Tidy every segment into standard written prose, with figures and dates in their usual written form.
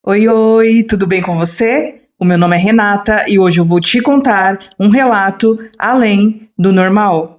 Oi, oi, tudo bem com você? O meu nome é Renata e hoje eu vou te contar um relato além do normal.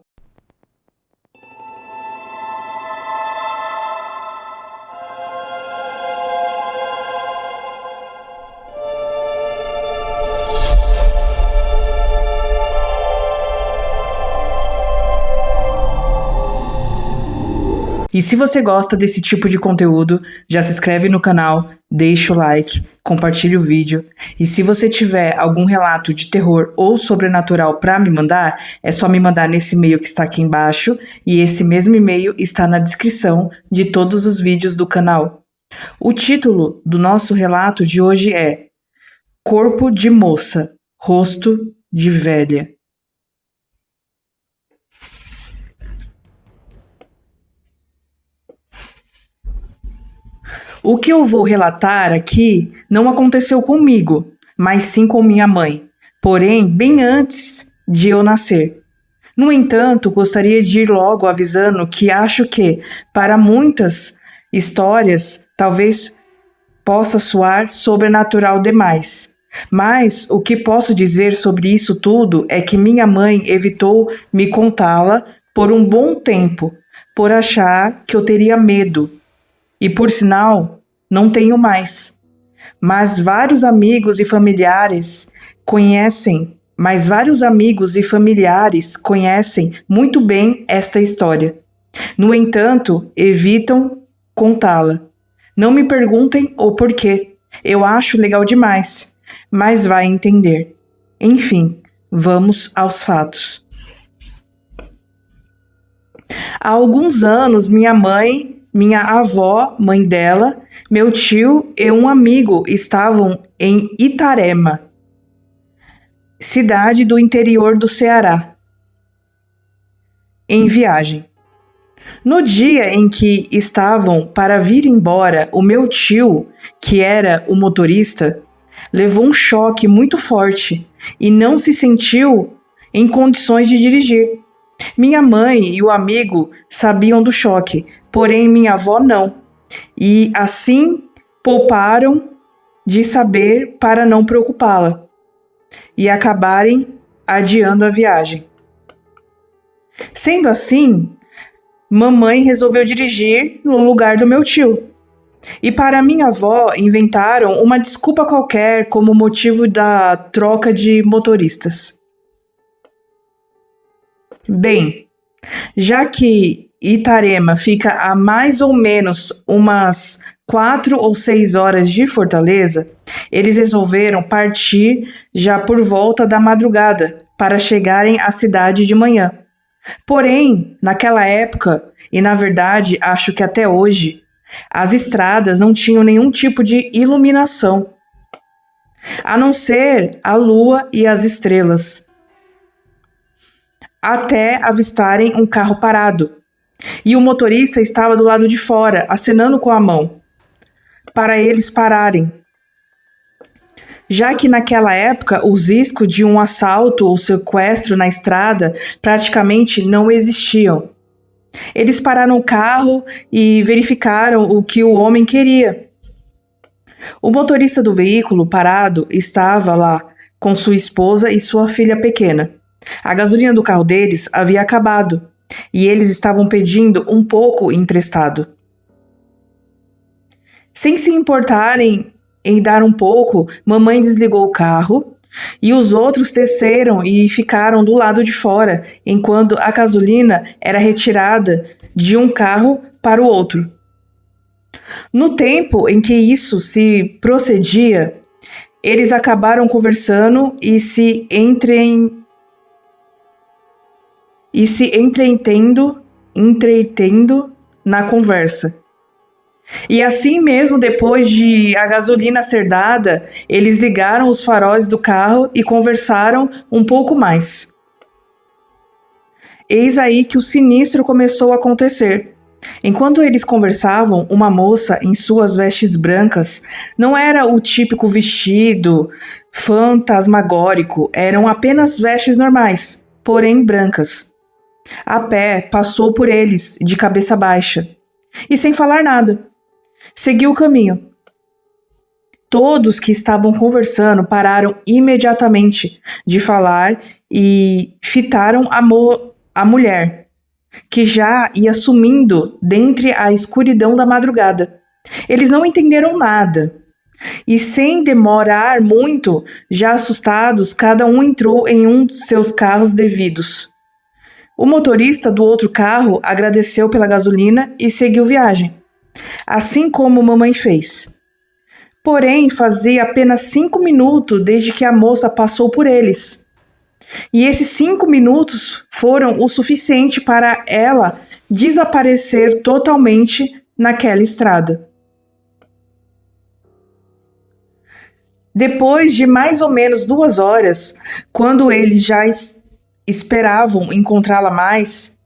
E se você gosta desse tipo de conteúdo, já se inscreve no canal, deixa o like, compartilha o vídeo. E se você tiver algum relato de terror ou sobrenatural para me mandar, é só me mandar nesse e-mail que está aqui embaixo, e esse mesmo e-mail está na descrição de todos os vídeos do canal. O título do nosso relato de hoje é Corpo de Moça, Rosto de Velha. O que eu vou relatar aqui não aconteceu comigo, mas sim com minha mãe, porém bem antes de eu nascer. No entanto, gostaria de ir logo avisando que acho que, para muitas histórias, talvez possa soar sobrenatural demais. Mas o que posso dizer sobre isso tudo é que minha mãe evitou me contá-la por um bom tempo, por achar que eu teria medo. E por sinal, não tenho mais. Mas vários amigos e familiares conhecem muito bem esta história. No entanto, evitam contá-la. Não me perguntem o porquê. Eu acho legal demais, mas vai entender. Enfim, vamos aos fatos. Há alguns anos, minha mãe, minha avó, mãe dela, meu tio e um amigo estavam em Itarema, cidade do interior do Ceará, em viagem. No dia em que estavam para vir embora, o meu tio, que era o motorista, levou um choque muito forte e não se sentiu em condições de dirigir. Minha mãe e o amigo sabiam do choque, porém minha avó não, e assim pouparam de saber para não preocupá-la e acabarem adiando a viagem. Sendo assim, mamãe resolveu dirigir no lugar do meu tio. E para minha avó, inventaram uma desculpa qualquer como motivo da troca de motoristas. Bem, já que Itarema fica a mais ou menos umas 4 ou 6 horas de Fortaleza, eles resolveram partir já por volta da madrugada para chegarem à cidade de manhã. Porém, naquela época, e na verdade acho que até hoje, as estradas não tinham nenhum tipo de iluminação, a não ser a lua e as estrelas, até avistarem um carro parado. E o motorista estava do lado de fora, acenando com a mão, para eles pararem. Já que naquela época os riscos de um assalto ou sequestro na estrada praticamente não existiam. Eles pararam o carro e verificaram o que o homem queria. O motorista do veículo parado estava lá com sua esposa e sua filha pequena. A gasolina do carro deles havia acabado e eles estavam pedindo um pouco emprestado. Sem se importarem em dar um pouco, mamãe desligou o carro e os outros desceram e ficaram do lado de fora, enquanto a gasolina era retirada de um carro para o outro. No tempo em que isso se procedia, eles acabaram conversando e se entretendo na conversa. E assim mesmo, depois de a gasolina ser dada, eles ligaram os faróis do carro e conversaram um pouco mais. Eis aí que o sinistro começou a acontecer. Enquanto eles conversavam, uma moça em suas vestes brancas, não era o típico vestido fantasmagórico, eram apenas vestes normais, porém brancas. A pé, passou por eles, de cabeça baixa, e sem falar nada. Seguiu o caminho. Todos que estavam conversando pararam imediatamente de falar e fitaram a mulher, que já ia sumindo dentre a escuridão da madrugada. Eles não entenderam nada. E sem demorar muito, já assustados, cada um entrou em um de seus carros devidos. O motorista do outro carro agradeceu pela gasolina e seguiu viagem, assim como mamãe fez. Porém, fazia apenas 5 minutos desde que a moça passou por eles. E esses 5 minutos foram o suficiente para ela desaparecer totalmente naquela estrada. Depois de mais ou menos 2 horas, quando eles já esperavam encontrá-la mais,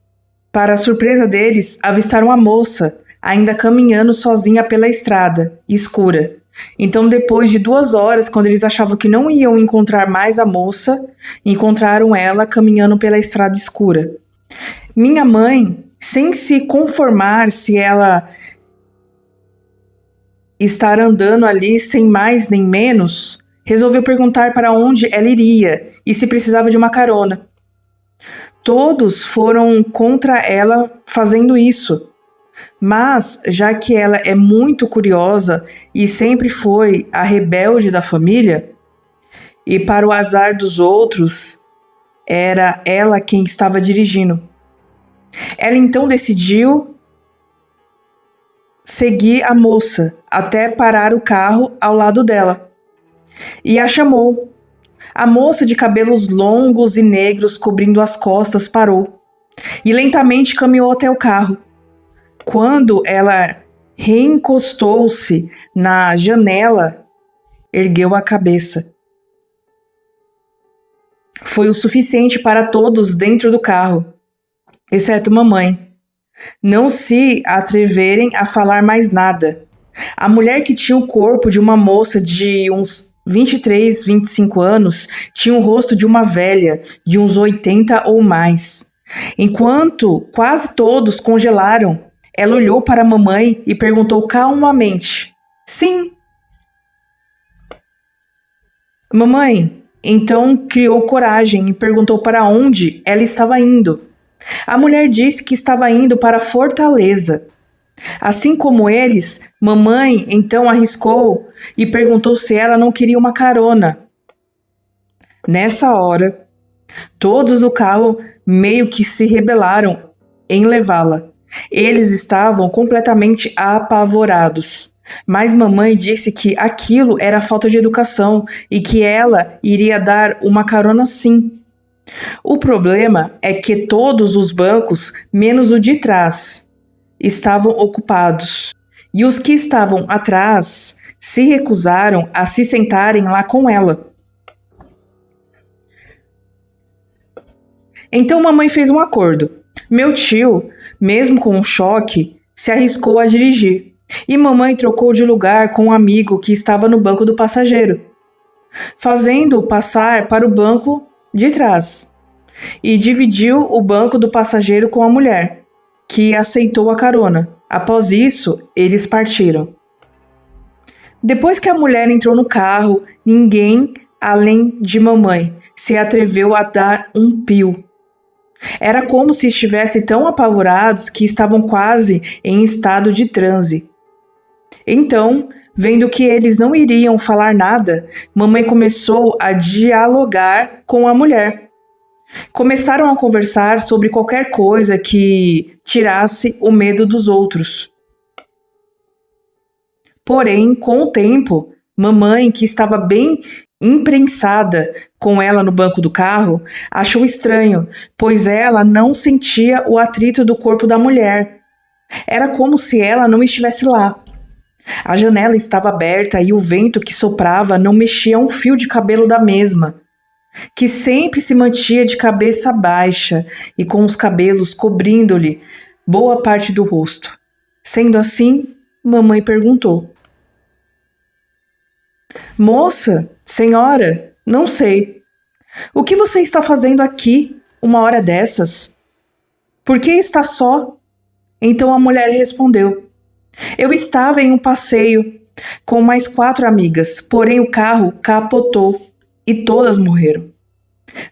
para a surpresa deles, avistaram a moça, ainda caminhando sozinha pela estrada, escura. Então, depois de 2 horas, quando eles achavam que não iam encontrar mais a moça, encontraram ela caminhando pela estrada escura. Minha mãe, sem se conformar se ela estar andando ali sem mais nem menos, resolveu perguntar para onde ela iria e se precisava de uma carona. Todos foram contra ela fazendo isso. Mas, já que ela é muito curiosa e sempre foi a rebelde da família, e para o azar dos outros, era ela quem estava dirigindo. Ela então decidiu seguir a moça até parar o carro ao lado dela. E a chamou. A moça de cabelos longos e negros cobrindo as costas parou e lentamente caminhou até o carro. Quando ela reencostou-se na janela, ergueu a cabeça. Foi o suficiente para todos dentro do carro, exceto mamãe, não se atreverem a falar mais nada. A mulher, que tinha o corpo de uma moça de uns 23, 25 anos, tinha o rosto de uma velha de uns 80 ou mais. Enquanto quase todos congelaram, ela olhou para a mamãe e perguntou calmamente: "Sim." Mamãe então criou coragem e perguntou para onde ela estava indo. A mulher disse que estava indo para a Fortaleza. Assim como eles, mamãe então arriscou e perguntou se ela não queria uma carona. Nessa hora, todos do carro meio que se rebelaram em levá-la. Eles estavam completamente apavorados, mas mamãe disse que aquilo era falta de educação e que ela iria dar uma carona sim. O problema é que todos os bancos, menos o de trás, estavam ocupados, e os que estavam atrás se recusaram a se sentarem lá com ela. Então mamãe fez um acordo. Meu tio, mesmo com um choque, se arriscou a dirigir, e mamãe trocou de lugar com um amigo que estava no banco do passageiro, fazendo-o passar para o banco de trás, e dividiu o banco do passageiro com a mulher, que aceitou a carona. Após isso, eles partiram. Depois que a mulher entrou no carro, ninguém, além de mamãe, se atreveu a dar um pio. Era como se estivessem tão apavorados que estavam quase em estado de transe. Então, vendo que eles não iriam falar nada, mamãe começou a dialogar com a mulher. Começaram a conversar sobre qualquer coisa que tirasse o medo dos outros. Porém, com o tempo, mamãe, que estava bem imprensada com ela no banco do carro, achou estranho, pois ela não sentia o atrito do corpo da mulher. Era como se ela não estivesse lá. A janela estava aberta e o vento que soprava não mexia um fio de cabelo da mesma, que sempre se mantinha de cabeça baixa e com os cabelos cobrindo-lhe boa parte do rosto. Sendo assim, mamãe perguntou: "Moça, senhora, não sei. O que você está fazendo aqui, uma hora dessas? Por que está só?" Então a mulher respondeu: "Eu estava em um passeio com mais 4 amigas, porém o carro capotou e todas morreram.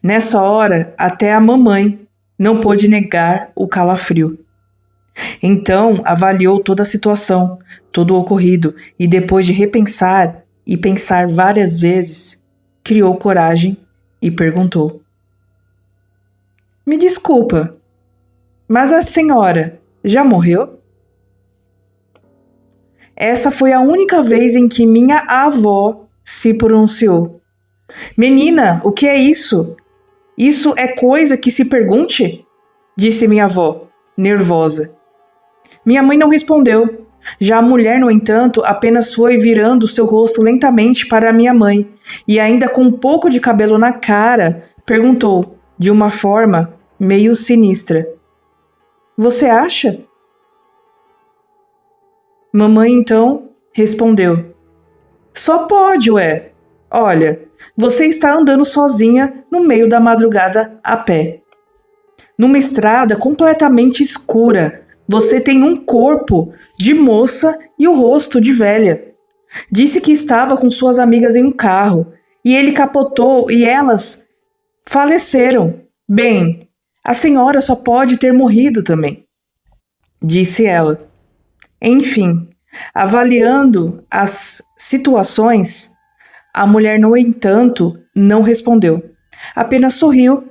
Nessa hora, até a mamãe não pôde negar o calafrio. Então, avaliou toda a situação, todo o ocorrido, e depois de repensar e pensar várias vezes, criou coragem e perguntou: Me desculpa, mas a senhora já morreu? Essa foi a única vez em que minha avó se pronunciou. Menina, o que é isso? Isso é coisa que se pergunte? Disse minha avó, nervosa. Minha mãe não respondeu. Já a mulher, no entanto, apenas foi virando seu rosto lentamente para a minha mãe e, ainda com um pouco de cabelo na cara, perguntou, de uma forma meio sinistra: Você acha? Mamãe, então, respondeu: Só pode, ué. Olha, você está andando sozinha no meio da madrugada a pé. Numa estrada completamente escura, você tem um corpo de moça e o rosto de velha. Disse que estava com suas amigas em um carro e ele capotou e elas faleceram. Bem, a senhora só pode ter morrido também, disse ela. Enfim, avaliando as situações, a mulher, no entanto, não respondeu. Apenas sorriu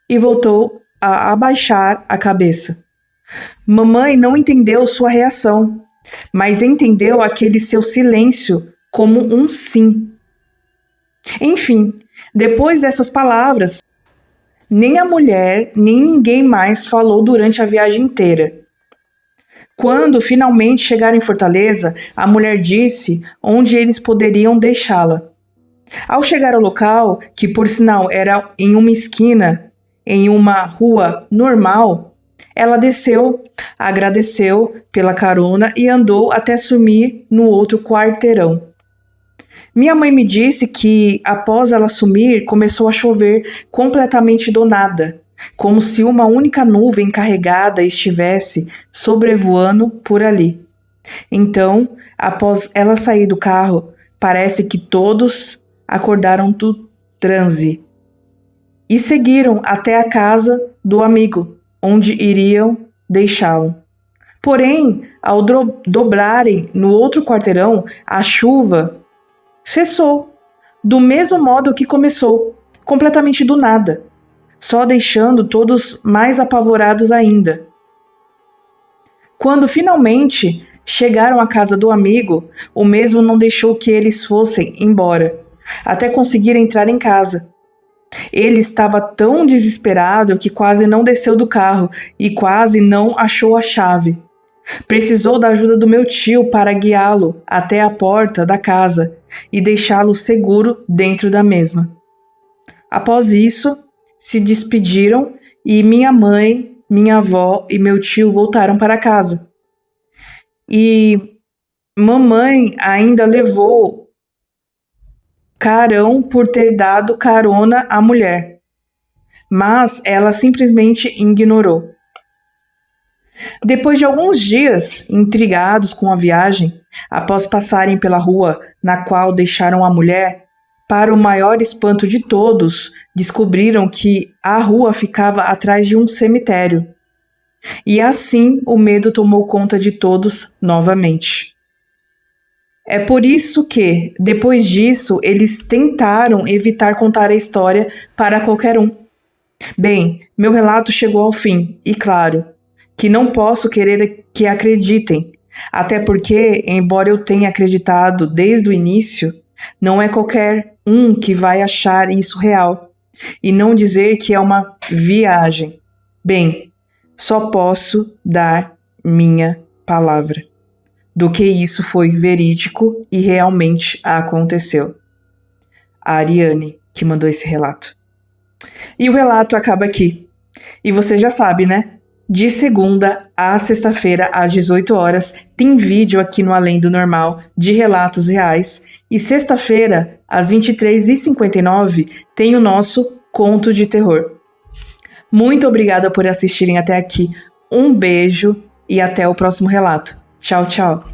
e voltou a abaixar a cabeça. Mamãe não entendeu sua reação, mas entendeu aquele seu silêncio como um sim. Enfim, depois dessas palavras, nem a mulher, nem ninguém mais falou durante a viagem inteira. Quando finalmente chegaram em Fortaleza, a mulher disse onde eles poderiam deixá-la. Ao chegar ao local, que por sinal era em uma esquina, em uma rua normal, ela desceu, agradeceu pela carona e andou até sumir no outro quarteirão. Minha mãe me disse que, após ela sumir, começou a chover completamente do nada, como se uma única nuvem carregada estivesse sobrevoando por ali. Então, após ela sair do carro, parece que todos acordaram do transe e seguiram até a casa do amigo, onde iriam deixá-lo. Porém, ao dobrarem no outro quarteirão, a chuva cessou, do mesmo modo que começou, completamente do nada, só deixando todos mais apavorados ainda. Quando finalmente chegaram à casa do amigo, o mesmo não deixou que eles fossem embora, até conseguir entrar em casa. Ele estava tão desesperado que quase não desceu do carro e quase não achou a chave. Precisou da ajuda do meu tio para guiá-lo até a porta da casa e deixá-lo seguro dentro da mesma. Após isso, se despediram e minha mãe, minha avó e meu tio voltaram para casa. E mamãe ainda levou carão por ter dado carona à mulher, mas ela simplesmente ignorou. Depois de alguns dias, intrigados com a viagem, após passarem pela rua na qual deixaram a mulher, para o maior espanto de todos, descobriram que a rua ficava atrás de um cemitério. E assim o medo tomou conta de todos novamente. É por isso que, depois disso, eles tentaram evitar contar a história para qualquer um. Bem, meu relato chegou ao fim, e claro, que não posso querer que acreditem, até porque, embora eu tenha acreditado desde o início, não é qualquer um que vai achar isso real, e não dizer que é uma viagem. Bem, só posso dar minha palavra do que isso foi verídico e realmente aconteceu. A Ariane que mandou esse relato. E o relato acaba aqui. E você já sabe, né? De segunda a sexta-feira, às 18 horas, tem vídeo aqui no Além do Normal de relatos reais. E sexta-feira, às 23h59, tem o nosso Conto de Terror. Muito obrigada por assistirem até aqui. Um beijo e até o próximo relato. Tchau, tchau.